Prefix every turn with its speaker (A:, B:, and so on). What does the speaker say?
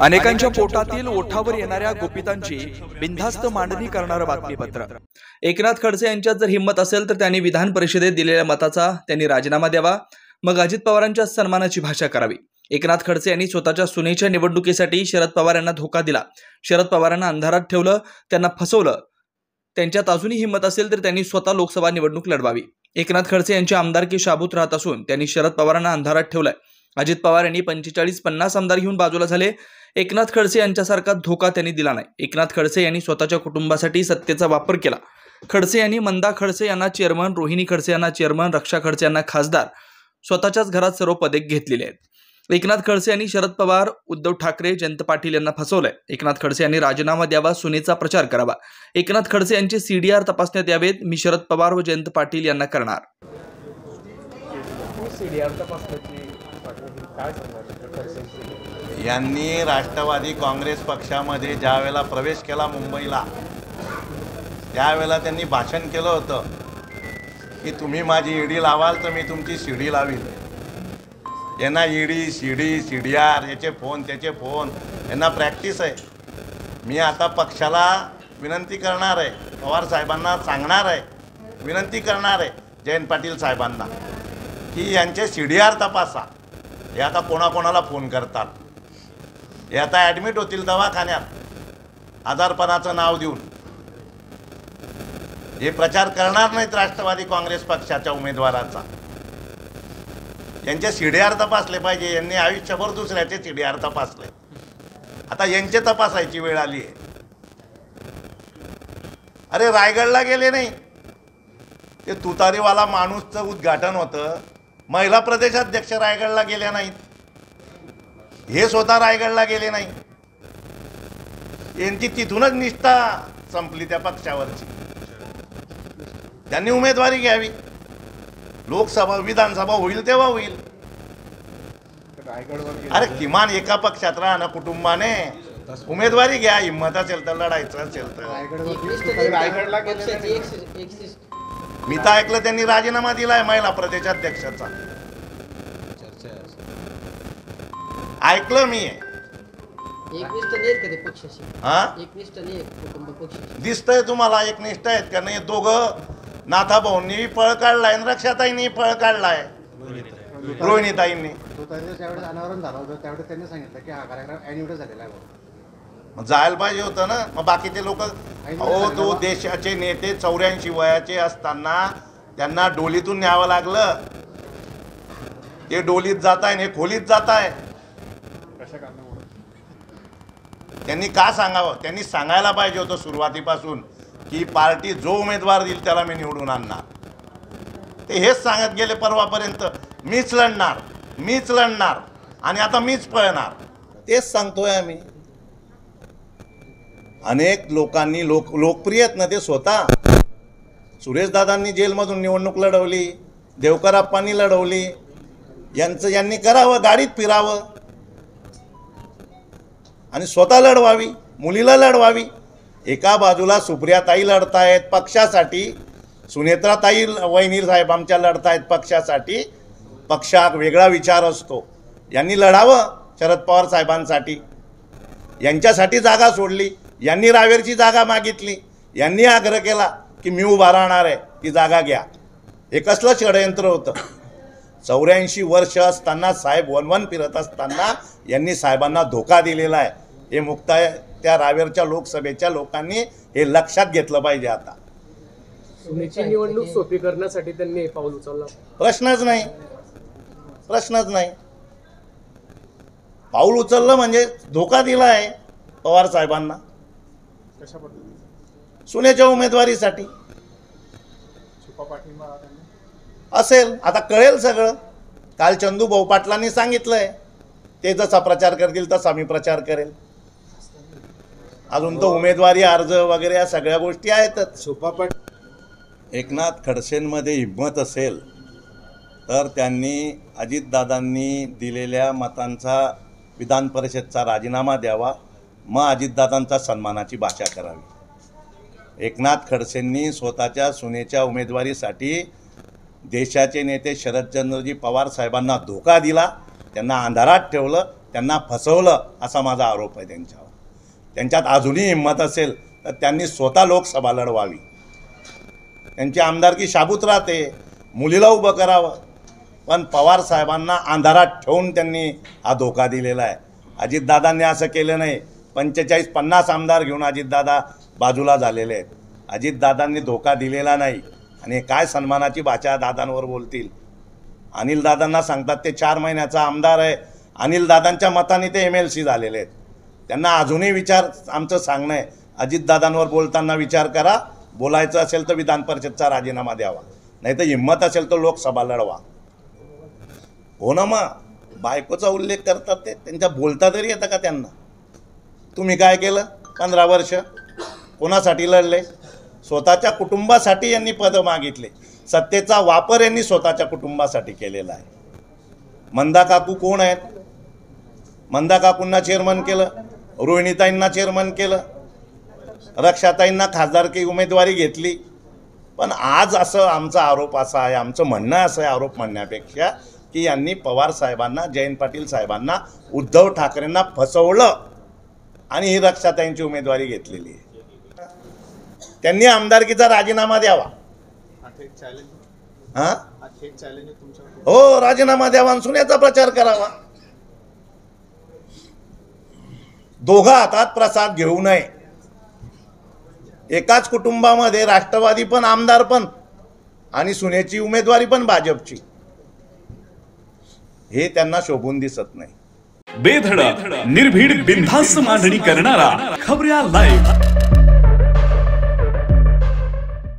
A: अनेकांच्या पोटातील ओठावर येणाऱ्या गुपितांची बिनधास्त मांडणी करणारं बातमीपत्र। एकनाथ खडसे यांच्यात जर हिंमत असेल तर त्यांनी विधान परिषदेत दिलेल्या मताचा त्यांनी राजीनामा द्यावा, मग अजित पवारांच्या सन्मानाची भाषा करावी। एकनाथ खडसे यांनी स्वतःच्या सुनेच्या निवडणुकीसाठी शरद पवार यांना धोका दिला, शरद पवारांना अंधारात ठेवलं, त्यांना फसवलं। त्यांच्यात अजूनही हिंमत असेल तर त्यांनी स्वतः लोकसभा निवडणूक लढवावी। एकनाथ खडसे यांची आमदारकी शाबूत राहत असून त्यांनी शरद पवारांना अंधारात ठेवलंय। अजित पवार यांनी 45-50 आमदार घेऊन बाजूला झाले। एकनाथ खडसे यांच्यासारखा धोका त्यांनी दिला नाही। एकनाथ खडसे यांनी स्वतःच्या कुटुंबासाठी सत्तेचा वापर केला। खडसे यांनी मंदा खडसे यांना चेअरमन, रोहिणी खडसे यांना चेअरमन, रक्षा खडसे यांना खासदार, स्वतःच्याच घरात सर्व पदे घेतलेली आहेत। एकनाथ खडसे यांनी शरद पवार, उद्धव ठाकरे, जयंत पाटील यांना फसवलंय। एकनाथ खडसे यांनी राजीनामा द्यावा, सुनेचा प्रचार करावा। एकनाथ खडसे यांचे सीडीआर तपासण्यात यावेत। मी शरद पवार व जयंत पाटील यांना करणार।
B: यांनी राष्ट्रवादी काँग्रेस पक्षामध्ये ज्या वेळेला प्रवेश केला मुंबईला, त्यावेळेला त्यांनी भाषण केलं होतं की तुम्ही माझी ईडी लावाल तर मी तुमची सीडी लावील। यांना ईडी, सीडी, सीडीआर, याचे फोन त्याचे फोन, यांना प्रॅक्टिस आहे। मी आता पक्षाला विनंती करणार आहे, पवार साहेबांना सांगणार आहे, विनंती करणार आहे जयंत पाटील साहेबांना की यांचे सीडीआर तपासा। हे आता कोणाकोणाला फोन करतात, हे आता ॲडमिट होतील दवाखान्यात आजारपणाचं नाव देऊन। हे प्रचार करणार नाहीत राष्ट्रवादी काँग्रेस पक्षाच्या उमेदवाराचा। यांचे सीडीआर तपासले पाहिजे। यांनी आयुष्यभर दुसऱ्याचे सीडीआर तपासले, आता यांचे तपासायची वेळ आली आहे। अरे रायगडला गेले नाही, ते तुतारीवाला माणूसचं उद्घाटन होतं, महिला प्रदेशाध्यक्ष रायगडला गेल्या नाहीत, हे स्वतः रायगडला गेले नाही। यांची तिथूनच निष्ठा संपली त्या पक्षावरची। त्यांनी उमेदवारी घ्यावी, लोकसभा विधानसभा होईल तेव्हा होईल। अरे किमान एका पक्षात राहा ना कुटुंबाने, उमेदवारी घ्या, हिंमत असेल तर, लढायचं असेल तर। मी तर ऐकलं त्यांनी राजीनामा दिलाय महिला प्रदेशाध्यक्षाचा, ऐकलं मी। दिसतंय तुम्हाला एकनिष्ठ आहेत का नाही? दोघं नाथा भाऊंनी पळ काढलाय, रक्षाताईंनी पळ काढलाय, रोहिणीताईंनी। जायला पाहिजे होतं ना, मग बाकीचे लोक तो देशाचे नेते 84 वयाचे असताना त्यांना डोलीतून न्यावं लागलं। ते डोलीत जात आहे, हे खोलीत जात आहे। त्यांनी का सांगावं? त्यांनी सांगायला पाहिजे होतं सुरुवातीपासून की पार्टी जो उमेदवार देईल त्याला मी निवडून आणणार। ते हेच सांगत गेले परवापर्यंत, मीच लढणार, मीच लढणार आणि आता मीच पळणार। तेच सांगतोय आम्ही। अनेक लोकांनी लोकप्रिय आहेत ना ते स्वतः। सुरेशदादांनी जेलमधून निवडणूक लढवली, देवकरप्पांनी लढवली, यांनी करावं, गाडीत फिरावं आणि स्वतः लढवावी, मुलीला लढवावी। एका बाजूला सुप्रियाताई लढतायत पक्षासाठी, सुनेत्राताई वहिनी साहेब आमच्या लढतायत पक्षासाठी। पक्षात वेगळा विचार असतो। यांनी लढावं शरद पवार साहेबांसाठी, यांच्यासाठी जागा सोडली। यांनी रावेरची जागा मागितली, यांनी आग्रह केला की मी उभा राहणार आहे, ती जागा घ्या। हे कसलं षडयंत्र होतं? 84 वर्ष असताना साहेब वनवन फिरत असताना यांनी साहेबांना धोका दिलेला आहे। हे मुक्ताय त्या रावेरच्या लोकसभेच्या लोकांनी हे लक्षात घेतलं पाहिजे। आता
C: सुनेची निवडणूक सोपी करण्यासाठी त्यांनी पाऊल उचललं,
B: प्रश्नच नाही, प्रश्नच नाही। पाऊल उचललं म्हणजे धोका दिला आहे पवार साहेबांना
C: कशा पद्धतीने?
B: सुनेच्या उमेदवारीसाठी असेल, आता कळेल सगळं। काल चंदूभाऊ पाटलांनी सांगितलंय, ते जसा प्रचार करतील तसा मी प्रचार करेल। अजून तर उमेदवारी अर्ज वगैरे या सगळ्या गोष्टी आहेतच। एकनाथ खडसेंमध्ये हिंमत असेल तर त्यांनी अजितदादांनी दिलेल्या मतांचा विधान परिषदचा राजीनामा द्यावा, मग अजितदादांचा सन्मानाची भाषा करावी। एकनाथ खडसेंनी स्वतःच्या सुनेच्या उमेदवारीसाठी देशाचे नेते शरदचंद्रजी पवार साहेबांना धोका दिला, त्यांना अंधारात ठेवलं, त्यांना फसवलं असा माझा आरोप आहे त्यांच्यावर. त्यांच्यात अजूनही हिंमत असेल तर त्यांनी स्वतः लोकसभा लढवावी. त्यांची आमदारकी शाबूत राहते, मुलीला उभं करावं. पण पवार साहेबांना अंधारात ठेवून त्यांनी हा धोका दिलेला आहे. अजितदादांनी असं केलं नाही. 45-50 आमदार घेऊन अजितदादा बाजूला झालेले आहेत. अजितदादांनी धोका दिलेला नाही. आणि काय सन्मानाची भाषा दादांवर बोलतील. अनिल दादांना सांगतात ते 4 महिन्याचा आमदार आहे. अनिल दादांच्या मताने ते MLC झालेले आहेत. त्यांना अजूनही विचार आमचं सांगणं आहे, अजितदादांवर बोलताना विचार करा. बोलायचं असेल तर विधान परिषदचा राजीनामा द्यावा, नाही तर हिंमत असेल तर लोकसभा लढवा. हो ना, मग बायकोचा उल्लेख करतात ते, त्यांच्या बोलता तरी येतं का त्यांना? तुम्ही काय केलं 15 वर्ष? कोणासाठी लढले? स्वतःच्या कुटुंबासाठी यांनी पदं मागितले. सत्तेचा वापर यांनी स्वतःच्या कुटुंबासाठी केलेला आहे. मंदा काकू कोण आहेत? मंदा काकूंना चेअरमन केलं, रोहिणीताईंना चेअरमन केलं, रक्षाताईंना खासदारकी उमेदवारी घेतली. पण आज असं आमचा आरोप असा आहे, आमचं म्हणणं असं आहे, आरोप म्हणण्यापेक्षा की यांनी पवार साहेबांना, जयंत पाटील साहेबांना, उद्धव ठाकरेंना फसवलं आणि ही रक्षाताईंची उमेदवारी घेतलेली आहे. त्यांनी आमदारकीचा राजीनामा द्यावा. हां, हो, राजीनामा द्यावा आणि सुनेचा प्रचार करावा. दोघा हातात प्रसाद घेऊ नये. एकाच कुटुंबामध्ये राष्ट्रवादी पण, आमदार पण आणि सुनेची उमेदवारी पण भाजपची, हे त्यांना शोभून दिसत नाही.
D: बेधडक निर्भीड बिनधास्त मांडणी करणारा खबऱ्या लाईव्ह.